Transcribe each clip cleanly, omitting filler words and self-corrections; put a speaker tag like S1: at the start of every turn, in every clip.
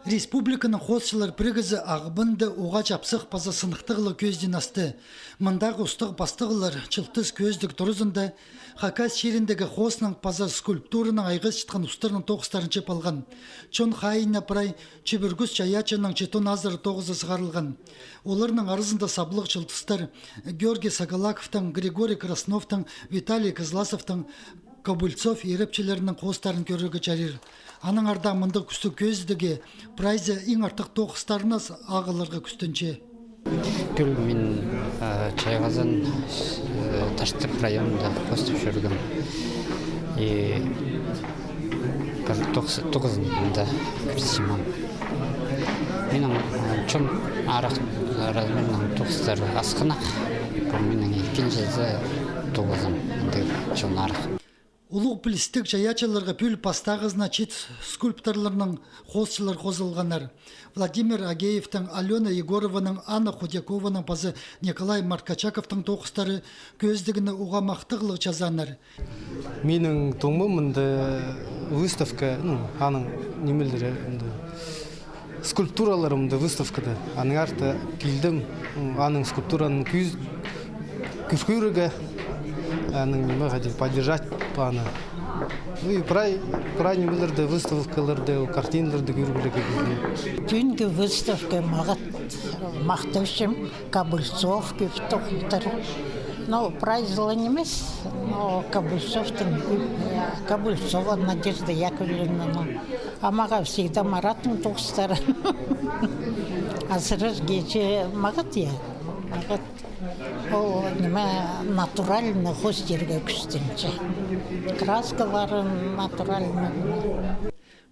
S1: Республиканың қосшылар пригізі ағыбынды оға жапсық паза сынықтығылы көзден асты. Мындағы ұстық бастығылар чылтыз көздік тұрызында Хакас шеріндегі қосының паза скульптурының айғыз шытқан ұстарының тоғыстарын чеп алған. Чон хайына прай чебіргіз чаячының четон азыры тоғызы сығарылған. Оларының арызында саблық чылтыстар Георгий Сагалаковтың, Григорий Красновтың, Виталий Кызласовтың, Кобыльцов ерепчелерінің қостарын көрігі жарыр. Аның ардамынды күсті көздіге прайзы ең артық тоқыстарына ағыларға күстінші.
S2: Күл мен Чайғазан Таштық районында қостып жүргім. 9-ында күрсімам. Менің чон арақ размерінің тоқыстары асқынақ. Менің екіншізі 9-ында чон арақ.
S1: Улуг плистик жаячаларға пүл пастағызына чет скульпторларының қосшылар қозылғанар. Владимир Агеевтің, Алена Егорованың, Анна Ходякованың пазы Николай Маркачаковтың тоқыстары көздігіні уға мақтығылық жазанар.
S3: Менің тоңмымында выставка, аның немелдері, скульптураларымды выставкада. Аның арты келдім, аның скульптураның күркүйрігі, аның неме ғадил поддержать планы. И прай немелерді выставкаларды, картиналарды көргілігі келдім.
S4: Түнгі выставка мақтаушым Кобыльцов көптіқтір. Прайзылы немес, Кобыльцова Надежда Яковлевна. Амаға всегда Мараттың тоқыстары. Асырыр кече мағат я. Ол натуральный хостерге күстінші. Краскаларын натуральный.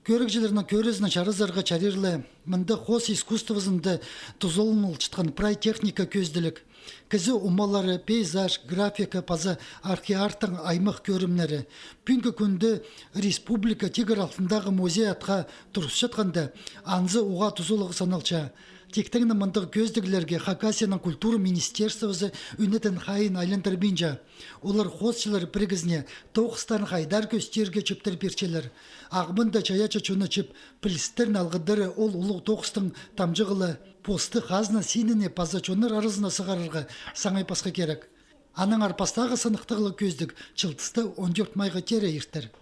S1: Көрікжілерінің көрізінің шарызарға чарырлы, мінді қос искусствозында тұзолын ұлчытқан прай техника көзділік. Кізі умалары, пейзаж, графика, паза археартың аймақ көрімнері. Пүнгі күнді республика тегір алтындағы музей атқа тұрыс жатқанда, анзы уға тұзолығы саналча. Тектіңні мұндық көздігілерге Хакасияның культура министерствозы үнетін хайын айлантар бинжа. Олар қосшылар пригізіне тоқыстарын хайдар көстерге чөптір перчелер. Ағбында чаяча чуны чөп пілістерін алғыдыры ол ұлық тоқыстың тамжығылы посты қазына сеніне паза чоныр арызына сығарырға саңай пасқа керек. Аның арпастағы сынықтығылы көздік чылтысты 14 майға тере ертір.